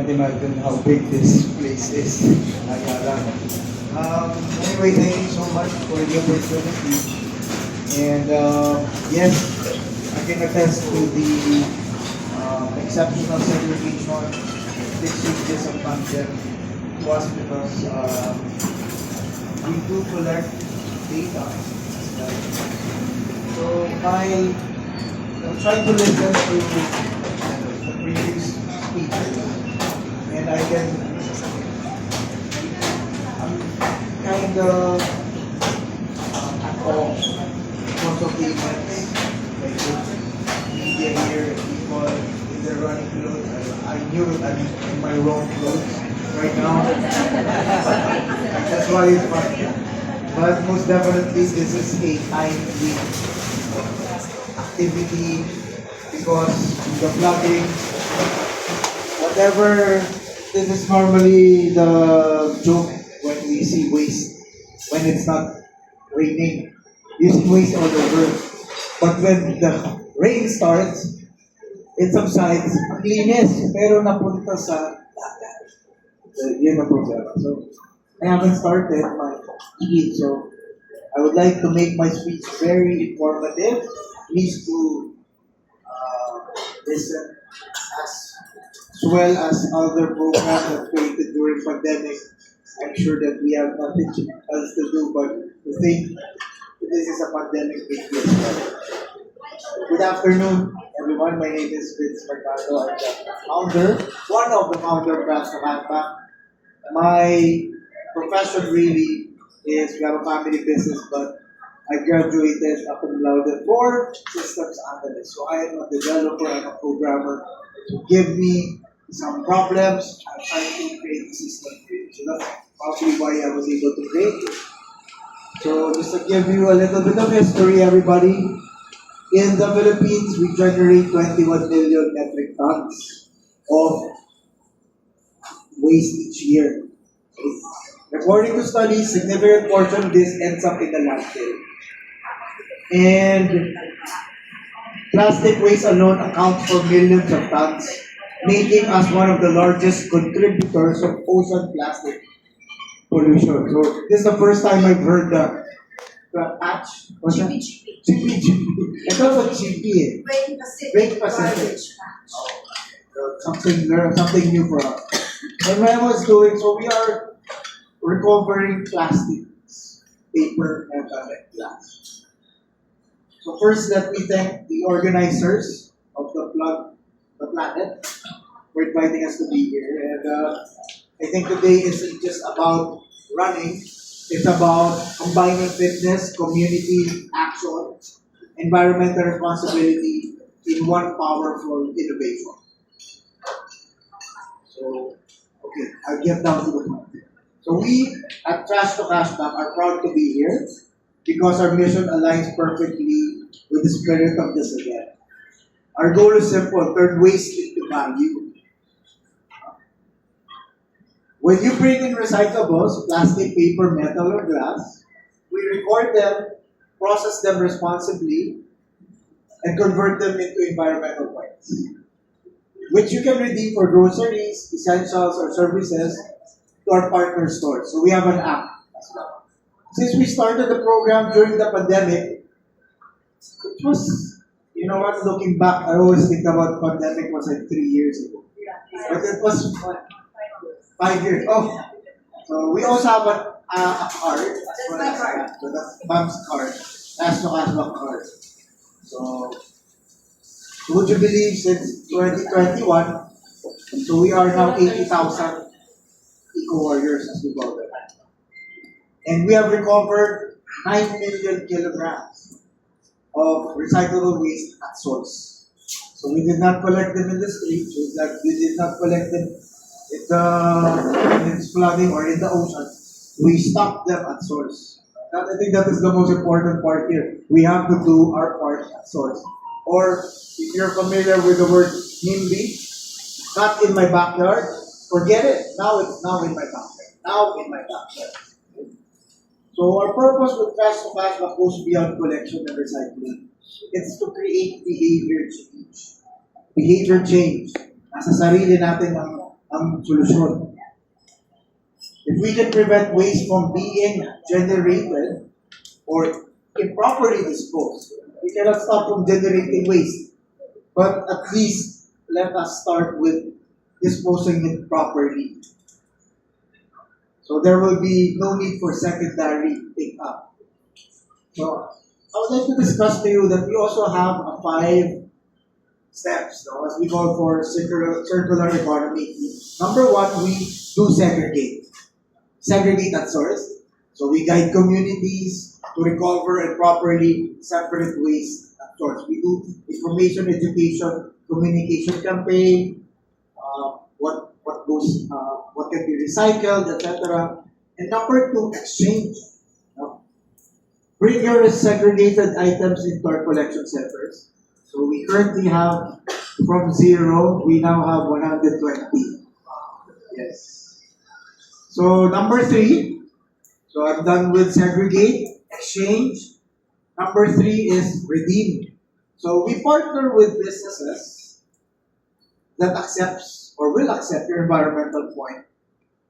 cannot imagine how big this place is. Nagara. Anyway, thank you so much for the opportunity. And yes, I can attest to the exceptional segregation, the changes of content was because we do collect data as well. So while I'm trying to listen to the previous speakers, and I can, I'm kind of at all because of the events, like the media here, people in their running clothes. I knew I'm in my wrong clothes right now. That's why it's fun. But most definitely, this is a timely activity because the vlogging, whatever, this is normally the joke when we see waste, when it's not raining. You see waste all over. But when the rain starts, it subsides, ang linis, pero napunta sa dagat. Yun ang problema. So, I haven't started my speech, so I would like to make my speech very informative. Please to listen as well as other programs that created during pandemic. I'm sure that we have nothing else to do but to think this is a pandemic big deal. Good afternoon, everyone. My name is Vince Mercado. I'm the founder, one of the founder of Branch Bank. My profession really is we have a family business, but I graduated cum laude for systems analyst. So I am a developer and a programmer. To give me some problems, I'm trying to create a system for you. So that's probably why I was able to create it. So just to give you a little bit of history, everybody, in the Philippines, we generate 21 million metric tons of waste each year. According to studies, significant portion of this ends up in the landfill. And plastic waste alone accounts for millions of tons, making us one of the largest contributors of ocean plastic pollution. So this is the first time I've heard the patch. What's that? Chippy. I thought it was chippy. Great Pacific. Something new for us. And what I was doing, so we are recovering plastics, paper, and glass. So first, let me thank the organizers of the Plug the Planet for inviting us to be here. And I think today isn't just about running. It's about combining fitness, community action, environmental responsibility in one powerful innovation. So, okay, I'll get down to the point. So we at Trash to Cash Back are proud to be here because our mission aligns perfectly with the spirit of this event. Our goal is simple: turn waste into value. When you bring in recyclables, plastic, paper, metal, or glass, we record them, process them responsibly, and convert them into environmental points, which you can redeem for groceries, essentials, or services to our partner stores. So we have an app as well. Since we started the program during the pandemic, it was, you know what, looking back, I always think about pandemic was like 3 years ago. But it was 5 years. Oh, so we also have a card. That's my card. So that's Mom's card. That's the cashback card. So, would you believe since 2021, so we are now 80,000 eco-warriors, as we call them. And we have recovered 9 million kilograms of recyclable waste at source. So we did not collect them in the streets, we did not collect them in it's flooding or in the ocean. We stopped them at source. I think that is the most important part here. We have to do our part at source. Or if you're familiar with the word NIMBY, not in my backyard, forget it. Now it's now in my backyard. Now in my backyard. So our purpose with Trash to Cash Back goes beyond collection and recycling. It's to create behavior change. Behavior change. Nasa sarili natin ang ang solusyon. If we can prevent waste from being generated or improperly disposed, we cannot stop from generating waste. But at least let us start with disposing it properly. So there will be no need for secondary pick-up. So I would like to discuss to you that we also have a 5 steps, no, as we call for circular economy. Number 1, we do segregate. Segregate at source. So we guide communities to recover and properly separate waste at source. We do information, education, communication campaign, what can be recycled, etc. And number 2, exchange. No? Bring your segregated items into our collection centers. So we currently have, from 0, we now have 120. Yes. So number 3, so I'm done with segregate, exchange. Number 3 is redeem. So we partner with businesses that accepts or will accept your environmental point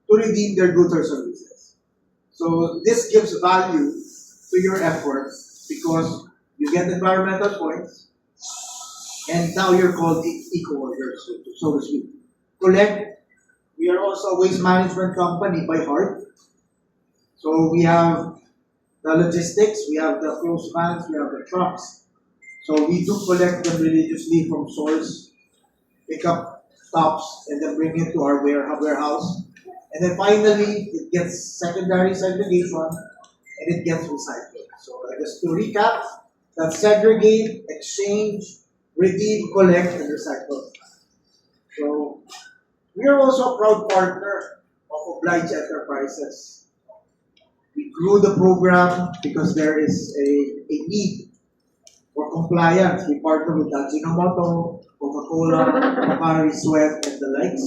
to redeem their goods or services. So this gives value to your efforts because you get environmental points and now you're called eco-workers, so to speak. Collect, we are also a waste management company by heart. So we have the logistics, we have the close vans, we have the trucks. So we do collect them religiously from source, pick up stops, and then bring it to our warehouse. And then finally, it gets secondary segregation and it gets recycled. So just to recap, that's segregate, exchange, redeem, collect, and recycle. So we are also a proud partner of Oblige Enterprises. We grew the program because there is a need for compliance. We partner with Ajinomoto, Coca-Cola, Pocari Sweat, and the likes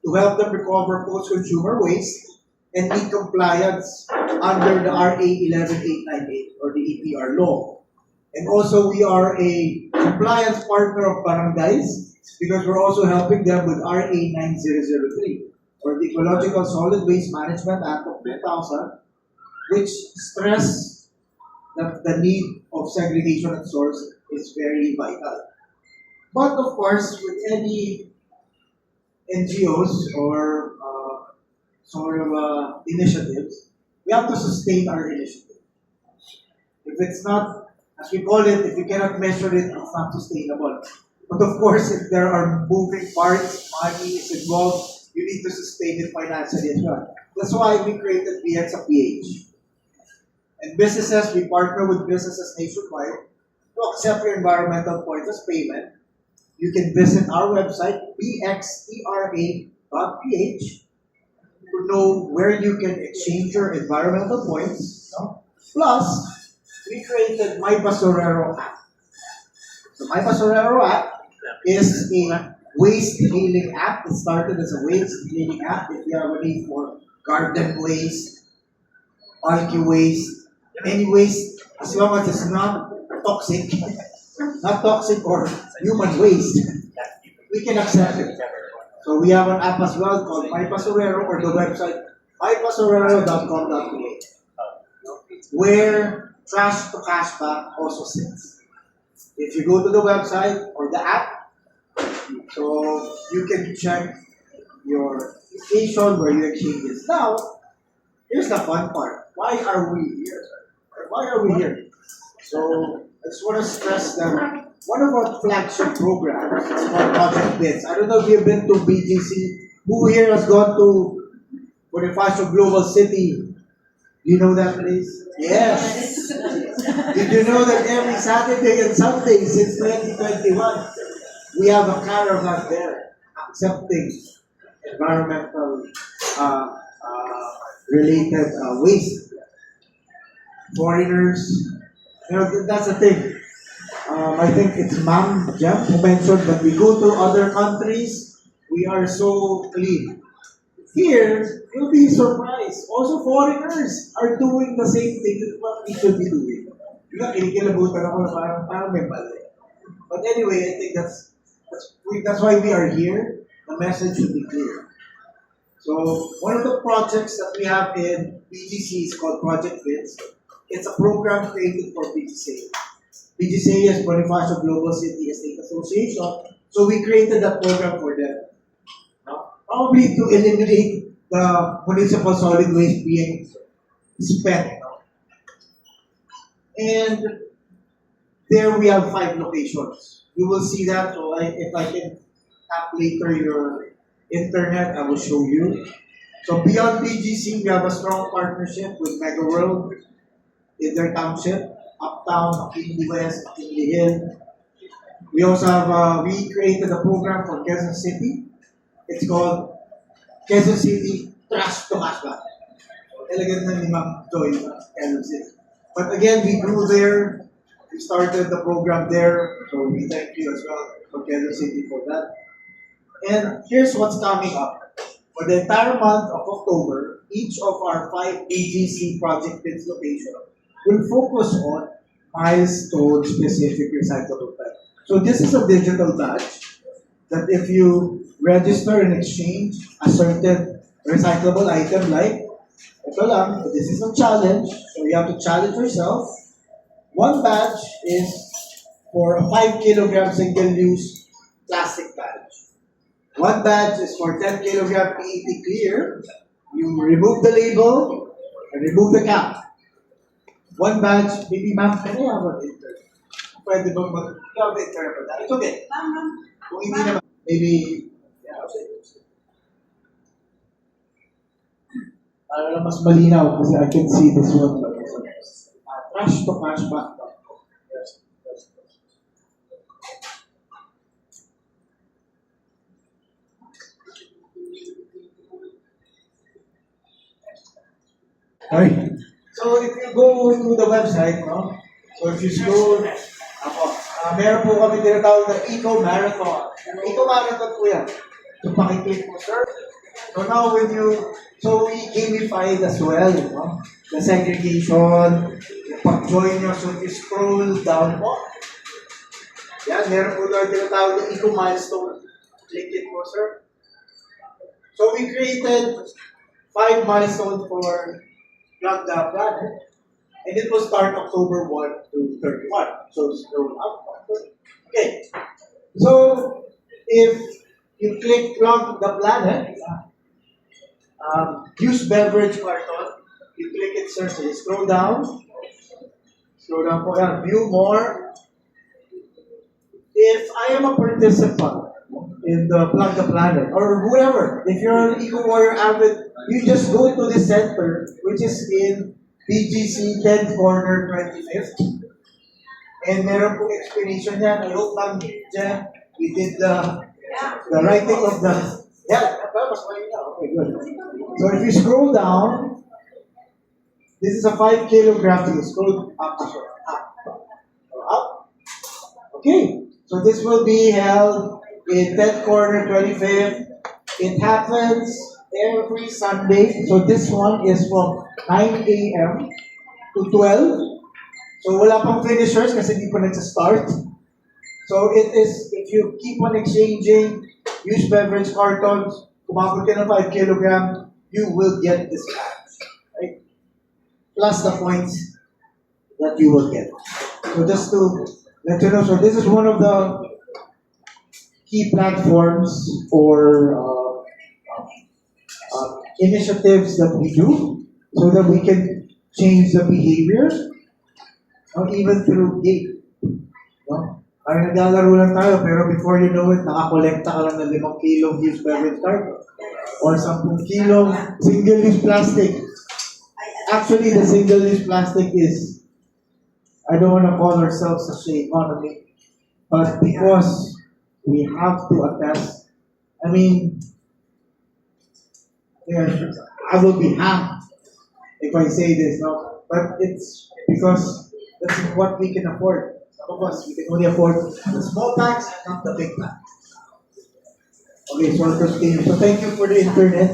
to help them recover post-consumer waste and meet compliance under the RA 11898 or the EPR law. And also we are a compliance partner of barangays because we're also helping them with RA 9003 or the Ecological Solid Waste Management Act of 2000, which stress that the need of segregation at source is very vital. But of course, with any NGOs or initiatives, we have to sustain our initiative. If it's not, as we call it, if you cannot measure it, it's not sustainable. But of course, if there are moving parts, money is involved, you need to sustain it financially as well. That's why we created BXAPH. And businesses, we partner with businesses nationwide to accept your environmental points as payment. You can visit our website, bxtra.ph, to know where you can exchange your environmental points. No? Plus, we created My Basurero app. So My Basurero app is a waste hailing app. It started as a waste hailing app. If you have a need for garden waste, bulky waste, any waste, as long as it's not toxic, or human waste, we can accept it. So we have an app as well called My Basurero or the website mybasurero.com.ph, where trash to cashback also sits. If you go to the website or the app, so you can check your location where you exchange this. Now, here's the fun part. Why are we here? Why are we here? So I just want to stress that one of our flagship programs is called Project BIDS. I don't know if you've been to BGC. Who here has gone to Bonifacio Global City? Do you know that place? Yes. Did you know that every Saturday and Sunday since 2021, we have a caravan there accepting environmental related waste. Foreigners, that's the thing. I think it's Ma'am Jem who mentioned that we go to other countries, we are so clean. Here, you'll be surprised. Also, foreigners are doing the same thing as what we should be doing. Kinikilabutan ako na parang may mali. But anyway, I think that's why we are here. the message should be clear. So one of the projects that we have in BGC is called Project Bits. It's a program created for BGC. BGC is Bonifacio Global City Estate Association. So we created that program for them. Probably to eliminate the municipal solid waste being spent. And there we have 5 locations. You will see that. So if I can tap later your internet, I will show you. So beyond BGC, we have a strong partnership with Mega World in their township, Uptown, McKinley West, McKinley Hill. We also have, we created a program for Quezon City. It's called Quezon City Trash to Cashback. Elegant na ni Ma'am Joy, Quezon City. But again, we grew there. We started the program there. So we thank you as well for Quezon City for that. And here's what's coming up. For the entire month of October, each of our 5 BGC Project Bits locations will focus on milestone-specific recyclable type. So this is a digital badge that if you register and exchange a certain recyclable item like, ito lang, this is a challenge, so you have to challenge yourself. One badge is for a 5 kilogram single-use plastic badge. One badge is for 10 kilogram PET clear. You remove the label and remove the cap. One badge, maybe ma'am, can I have an intern? Pwede ba mag-have intern for that? It's okay. Kung hindi naman, maybe, yeah, I'll say this. Para lang mas malinaw kasi I can see this one. Trash to cashback. Yes. Alright. So if you go to the website, no? So if you scroll, meron po kami tinatawag na Eco Marathon. Eco Marathon po yan. So pakiclick mo, sir. So now when you, so we gamified as well, no? The segregation, yung pag-join nyo, so if you scroll down po, yan, meron po doon tinatawag na Eco Milestone. Click it po, sir. So we created 5 milestones for Plug the Planet, and it will start October 1 to 31. So scroll up. Okay. So if you click Plug the Planet, use beverage carton, you click it, sir. So you scroll down po yan, view more. If I am a participant in the Plug the Planet, or whoever, if you're an Eco Warrior avid, you just go to the center, which is in BGC 10th Corner 25th. And meron pong explanation yan. I hope, Ma'am Jen, we did the writing of the, yeah, okay, good. So if you scroll down, this is a 5 kilogram, you scroll up. Okay, so this will be held in 10th Corner 25th. It happens every Sunday. So this one is from 9 a.m. to 12. So wala pang finishers kasi hindi pa nagsa-start. So it is, if you keep on exchanging used beverage cartons, kumabot ka ng 5 kilogram, you will get this badge. Right? Plus the points that you will get. So just to let you know, so this is one of the key platforms for initiatives that we do so that we can change the behavior, even through gate. No? Parang naglalaro lang tayo, pero before you know it, nakakolekta ka lang ng 5 kilong used beverage carton or 10 kilong single-use plastic. Actually, the single-use plastic is, I don't want to call ourselves a shea economy, but because we have to attest, I mean, I will be hanged if I say this, no? But it's because that's what we can afford. Some of us, we can only afford the small packs, not the big packs. Okay, so I'll continue. So thank you for the internet.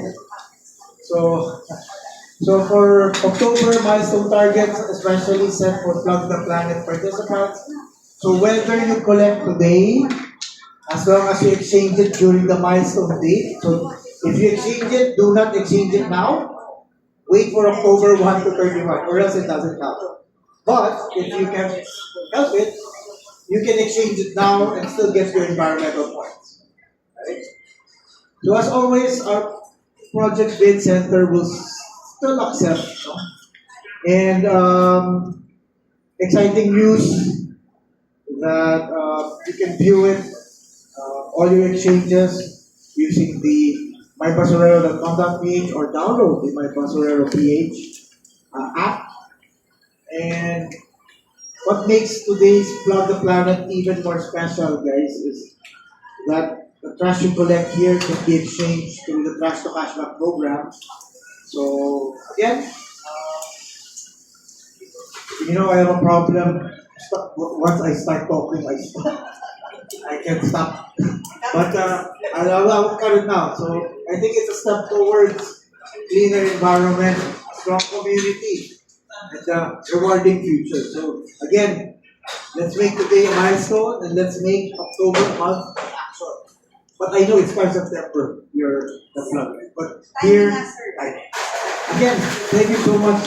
So for October milestone targets, especially set for Plug the Planet participants. So whether you collect today, as long as you exchange it during the milestone date. So if you exchange it, do not exchange it now. Wait for October 1 to 31, or else it doesn't count. But if you can help it, you can exchange it now and still get your environmental points. Right? So as always, our project bid center will still accept. No? And exciting news that you can view it, all your exchanges using the mybasurero.com.ph or download the mybasurero.ph app. And what makes today's Plug the Planet even more special, guys, is that the trash you collect here can be exchanged through the Trash to Cashback program. So, again, I have a problem. Once I start talking, I can't stop. But I'll cut it now. So, I think it's a step towards cleaner environment, strong community, and a rewarding future. So, again, let's make today a milestone and let's make October month action. But I know it's quite September, the plug. But here, again, thank you so much.